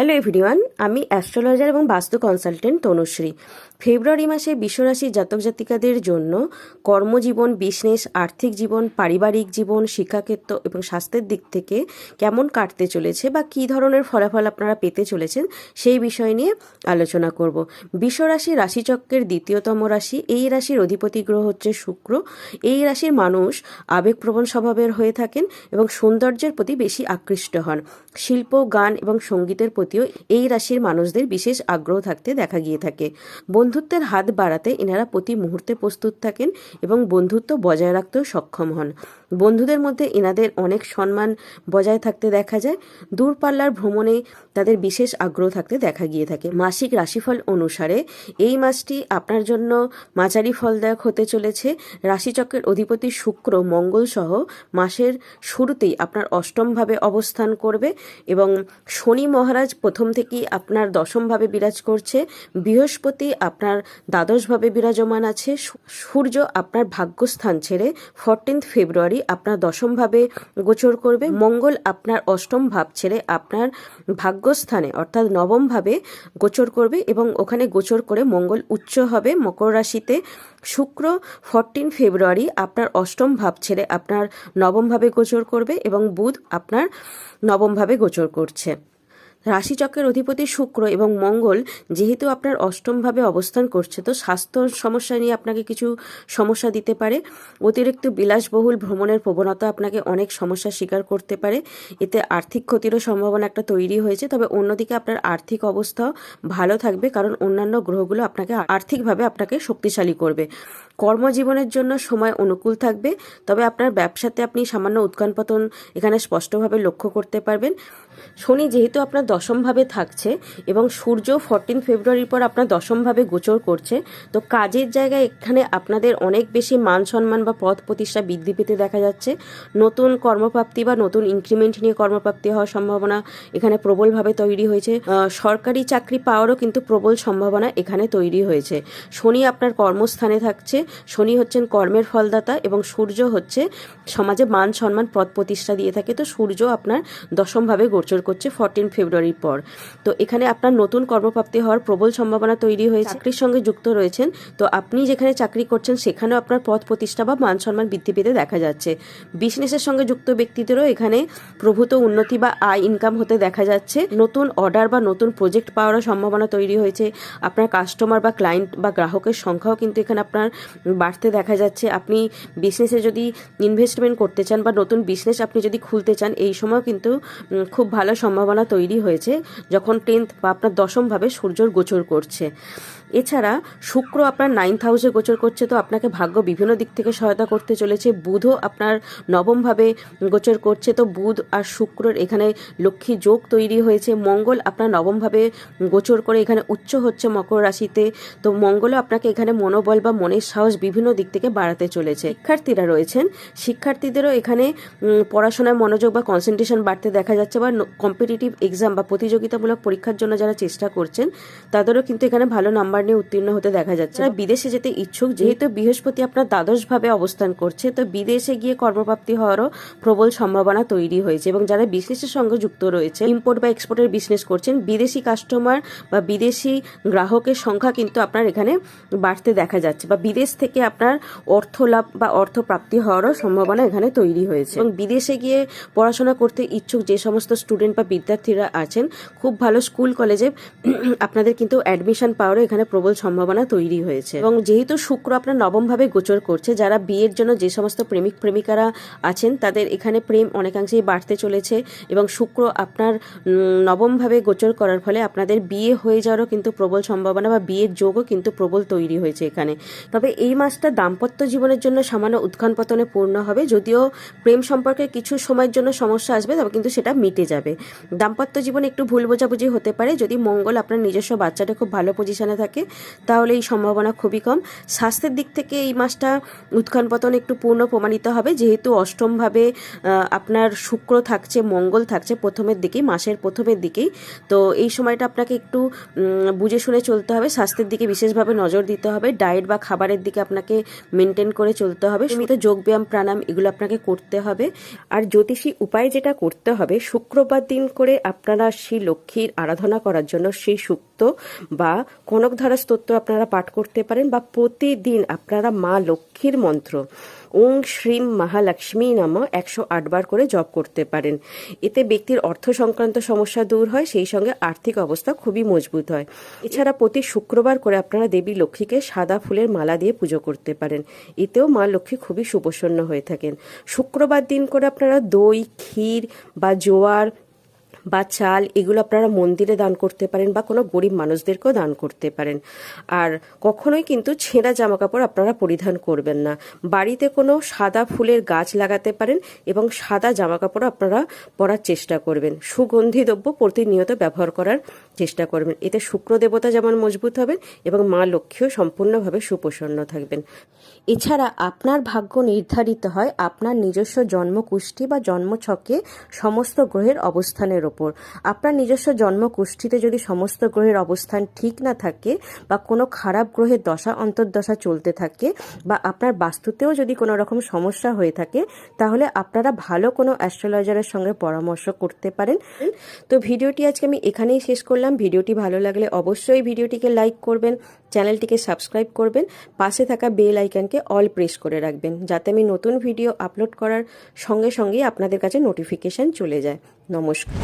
Hello everyone, আমি astrologer এবং বাস্তু কনসালটেন্ট তনুশ্রী। ফেব্রুয়ারি মাসে বিশ্বরাশির জাতক জাতিকাদের জন্য কর্মজীবন, বিজনেস, আর্থিক জীবন, পারিবারিক জীবন, শিক্ষাক্ষেত্র এবং স্বাস্থ্যের দিক থেকে কেমন কাটতে চলেছে বা কী ধরনের ফলাফল আপনারা পেতে চলেছেন সেই বিষয় নিয়ে আলোচনা করব। বিশ্বরাশি রাশিচক্রের দ্বিতীয়তম রাশি। এই রাশির অধিপতি গ্রহ হচ্ছে শুক্র। এই রাশির মানুষ আবেগপ্রবণ স্বভাবের হয়ে থাকেন এবং সৌন্দর্যের প্রতি বেশি আকৃষ্ট হন। শিল্প, গান এবং সঙ্গীতের প্রতিও এই রাশির মানুষদের বিশেষ আগ্রহ থাকতে দেখা গিয়ে থাকে। বন্ধুত্বের হাত বাড়াতে এনারা প্রতি মুহূর্তে প্রস্তুত থাকেন এবং বন্ধুত্ব বজায় রাখতেও সক্ষম হন। বন্ধুদের মধ্যে এনাদের অনেক সম্মান বজায় থাকতে দেখা যায়। দূরপাল্লার ভ্রমণে তাদের বিশেষ আগ্রহ থাকতে দেখা গিয়ে থাকে। মাসিক রাশিফল অনুসারে এই মাসটি আপনার জন্য মাঝারি ফলদায়ক হতে চলেছে। রাশিচক্রের অধিপতি শুক্র, মঙ্গল সহ মাসের শুরুতেই আপনার অষ্টমভাবে অবস্থান করবে এবং শনি মহারাজ প্রথম থেকেই আপনার দশমভাবে বিরাজ করছে। বৃহস্পতি আপনার দ্বাদশভাবে বিরাজমান আছে। সূর্য আপনার ভাগ্যস্থান ছেড়ে 14 ফেব্রুয়ারি আপনার দশমভাবে গোচর করবে। মঙ্গল আপনার অষ্টম ভাব ছেড়ে আপনার ভাগ্যস্থানে অর্থাৎ নবমভাবে গোচর করবে এবং ওখানে গোচর করে মঙ্গল উচ্চ হবে মকর রাশিতে। শুক্র 14 ফেব্রুয়ারি আপনার অষ্টম ভাব ছেড়ে আপনার নবমভাবে গোচর করবে এবং বুধ আপনার নবমভাবে গোচর করছে। রাশিচক্রের অধিপতি শুক্র এবং মঙ্গল যেহেতু আপনার অষ্টমভাবে অবস্থান করছে, তো স্বাস্থ্য সমস্যা নিয়ে আপনাকে কিছু সমস্যা দিতে পারে। অতিরিক্ত বিলাসবহুল ভ্রমণের প্রবণতা আপনাকে অনেক সমস্যার শিকার করতে পারে। এতে আর্থিক ক্ষতিরও সম্ভাবনা একটা তৈরি হয়েছে। তবে অন্যদিকে আপনার আর্থিক অবস্থাও ভালো থাকবে, কারণ অন্যান্য গ্রহগুলো আপনাকে আর্থিকভাবে আপনাকে শক্তিশালী করবে। কর্মজীবনের জন্য সময় অনুকূল থাকবে, তবে আপনার ব্যবসাতে আপনি সামান্য উৎকান পতন এখানে স্পষ্টভাবে লক্ষ্য করতে পারবেন। শনি যেহেতু আপনার দশমভাবে থাকছে এবং সূর্য 14 ফেব্রুয়ারির পর আপনার দশমভাবে গোচর করছে, তো কাজের জায়গায় এখানে আপনাদের অনেক বেশি মান সম্মান বা পদ প্রতিষ্ঠা বৃদ্ধি পেতে দেখা যাচ্ছে। নতুন কর্মপ্রাপ্তি বা নতুন ইনক্রিমেন্ট নিয়ে কর্মপ্রাপ্তি হওয়ার সম্ভাবনা এখানে প্রবলভাবে তৈরি হয়েছে। সরকারি চাকরি পাওয়ারও কিন্তু প্রবল সম্ভাবনা এখানে তৈরি হয়েছে। শনি আপনার কর্মস্থানে থাকছে। শনি হচ্ছেন কর্মের ফলদাতা এবং সূর্য হচ্ছে সমাজে মান সম্মান পদ প্রতিষ্ঠা দিয়ে থাকে। তো সূর্য আপনার দশমভাবে গোচর করছে 14 ফেব্রুয়ারির পর। তো এখানে আপনার নতুন কর্মপ্রাপ্তি হওয়ার প্রবল সম্ভাবনা তৈরি হয়েছে। চাকরির সঙ্গে যুক্ত রয়েছেন, তো আপনি যেখানে চাকরি করছেন সেখানেও আপনার পদ প্রতিষ্ঠা বা মান সম্মান বৃদ্ধি পেতে দেখা যাচ্ছে। বিজনেসের সঙ্গে যুক্ত ব্যক্তিদেরও এখানে প্রভূত উন্নতি বা আয় ইনকাম হতে দেখা যাচ্ছে। নতুন অর্ডার বা নতুন প্রজেক্ট পাওয়ারও সম্ভাবনা তৈরি হয়েছে। আপনার কাস্টমার বা ক্লায়েন্ট বা গ্রাহকের সংখ্যাও কিন্তু এখানে আপনার বাড়তে দেখা যাচ্ছে। আপনি বিজনেসে যদি ইনভেস্টমেন্ট করতে চান বা নতুন বিজনেস আপনি যদি খুলতে চান, এই সময় কিন্তু খুব ভালো সম্ভাবনা তৈরি হয়েছে যখন 10th বা আপনার দশমভাবে সূর্যর গোচর করছে। এছাড়া শুক্র আপনার 9th হাউসে গোচর করছে, তো আপনাকে ভাগ্য বিভিন্ন দিক থেকে সহায়তা করতে চলেছে। বুধও আপনার নবমভাবে গোচর করছে, তো বুধ আর শুক্রর এখানে লক্ষ্মী যোগ তৈরি হয়েছে। মঙ্গল আপনার নবমভাবে গোচর করে এখানে উচ্চ হচ্ছে মকর রাশিতে, তো মঙ্গলও আপনাকে এখানে মনোবল বা মনের সাহস বিভিন্ন দিক থেকে বাড়াতে চলেছে। শিক্ষার্থীরা রয়েছেন, শিক্ষার্থীদেরও এখানে পড়াশোনায় মনোযোগ বা কনসেন্ট্রেশন বাড়তে দেখা যাচ্ছে, বা কম্পিটিটিভ এক্সাম বা প্রতিযোগিতামূলক পরীক্ষার জন্য যারা চেষ্টা করছেন তাদেরও কিন্তু এখানে ভালো নাম্বার নিয়ে উত্তীর্ণ হতে দেখা যাচ্ছে। যারা বিদেশে যেতে ইচ্ছুক, যেহেতু বৃহস্পতি আপনার দ্বাদশভাবে অবস্থান করছে, তো বিদেশে গিয়ে কর্মপ্রাপ্তি হওয়ারও প্রবল সম্ভাবনা তৈরি হয়েছে। এবং যারা বিজনেসের সঙ্গে যুক্ত রয়েছে, ইম্পোর্ট বা এক্সপোর্টের বিজনেস করছেন, বিদেশি কাস্টমার বা বিদেশি গ্রাহকের সংখ্যা কিন্তু আপনার এখানে বাড়তে দেখা যাচ্ছে, বা বিদেশ থেকে আপনার অর্থ লাভ বা অর্থ প্রাপ্তি হওয়ারও সম্ভাবনা এখানে তৈরি হয়েছে। এবং বিদেশে গিয়ে পড়াশোনা করতে ইচ্ছুক যে সমস্ত স্টুডেন্ট বা বিদ্যার্থীরা আছেন, খুব ভালো স্কুল কলেজে আপনাদের কিন্তু অ্যাডমিশন পাওয়ারও এখানে প্রবল সম্ভাবনা তৈরি হয়েছে। এবং যেহেতু শুক্র আপনার নবমভাবে গোচর করছে, যারা বিয়ের জন্য যে সমস্ত প্রেমিক প্রেমিকারা আছেন তাদের এখানে প্রেম অনেকাংশেই বাড়তে চলেছে। এবং শুক্র আপনার নবমভাবে গোচর করার ফলে আপনাদের বিয়ে হয়ে যাওয়ারও কিন্তু প্রবল সম্ভাবনা বা বিয়ের যোগও কিন্তু প্রবল তৈরি হয়েছে এখানে। তবে এই মাসটা দাম্পত্য জীবনের জন্য সামান্য উৎখান পতনে পূর্ণ হবে। যদিও প্রেম সম্পর্কে কিছু সময়ের জন্য সমস্যা আসবে, তবে কিন্তু সেটা মিটে যাবে। দাম্পত্য জীবনে একটু ভুল বোঝাবুঝি হতে পারে যদি মঙ্গল আপনার নিজস্ব বাচ্চাটা খুব ভালো পজিশনে থাকে, থাকে তাহলে এই সম্ভাবনা খুবই কম। স্বাস্থ্যের দিক থেকে এই মাসটা উত্থান পতন একটু পূর্ণ প্রমাণিত হবে, যেহেতু অষ্টমভাবে আপনার শুক্র থাকছে, মঙ্গল থাকছে প্রথমের দিকেই, মাসের প্রথমের দিকেই। তো এই সময়টা আপনাকে একটু বুঝে শুনে চলতে হবে, স্বাস্থ্যের দিকে বিশেষভাবে নজর দিতে হবে, ডায়েট বা খাবারের দিকে আপনাকে মেনটেন করে চলতে হবে, সীমিত যোগব্যায়াম প্রাণায়াম এগুলো আপনাকে করতে হবে। আর জ্যোতিষী উপায় যেটা করতে হবে, শুক্রবার দিন করে আপনারা শ্রী লক্ষ্মীর আরাধনা করার জন্য শ্রী সূক্ত বা কনকধারা স্তোত্র আপনারা পাঠ করতে পারেন, বা প্রতিদিন আপনারা মা লক্ষ্মীর মন্ত্র ওং শ্রীম মহালক্ষ্মী নাম 108 বার করে জপ করতে পারেন। এতে ব্যক্তির অর্থ সংক্রান্ত সমস্যা দূর হয়, সেই সঙ্গে আর্থিক অবস্থা খুবই মজবুত হয়। এছাড়া প্রতি শুক্রবার করে আপনারা দেবী লক্ষ্মীকে সাদা ফুলের মালা দিয়ে পুজো করতে পারেন, এতেও মা লক্ষ্মী খুবই সুপ্রসন্ন হয়ে থাকেন। শুক্রবার দিন করে আপনারা দই, ক্ষীর বা জোয়ার বা চাল এগুলো আপনারা মন্দিরে দান করতে পারেন, বা কোনো গরিব মানুষদেরকেও দান করতে পারেন। আর কখনোই কিন্তু ছেঁড়া জামা কাপড় আপনারা পরিধান করবেন না। বাড়িতে কোনো সাদা ফুলের গাছ লাগাতে পারেন এবং সাদা জামা কাপড় আপনারা পরার চেষ্টা করবেন। সুগন্ধি দ্রব্য প্রতিনিয়ত ব্যবহার করার চেষ্টা করবেন, এতে শুক্র দেবতা যেমন মজবুত হবেন এবং মা লক্ষ্মীও সম্পূর্ণভাবে সুপ্রসন্ন থাকবেন। এছাড়া আপনার ভাগ্য নির্ধারিত হয় আপনার নিজস্ব জন্মকুষ্ঠি বা জন্মছকে সমস্ত গ্রহের অবস্থানের ওপর। আপনার নিজস্ব জন্মকুষ্ঠিতে যদি সমস্ত গ্রহের অবস্থান ঠিক না থাকে, বা কোনো খারাপ গ্রহের দশা অন্তর্দশা চলতে থাকে, বা আপনার বাস্তুতেও যদি কোনো রকম সমস্যা হয়ে থাকে, তাহলে আপনারা ভালো কোনো অ্যাস্ট্রোলজারের সঙ্গে পরামর্শ করতে পারেন। তো ভিডিওটি আজকে আমি এখানেই শেষ করলাম। ভিডিওটি ভালো লাগলে অবশ্যই ভিডিওটিকে লাইক করবেন, চ্যানেলটিকে সাবস্ক্রাইব করবেন, পাশে থাকা বেল আইকনকে অল প্রেস করে রাখবেন, যাতে আমি নতুন ভিডিও আপলোড করার সঙ্গে সঙ্গেই আপনাদের কাছে নোটিফিকেশন চলে যায়। নমস্কার।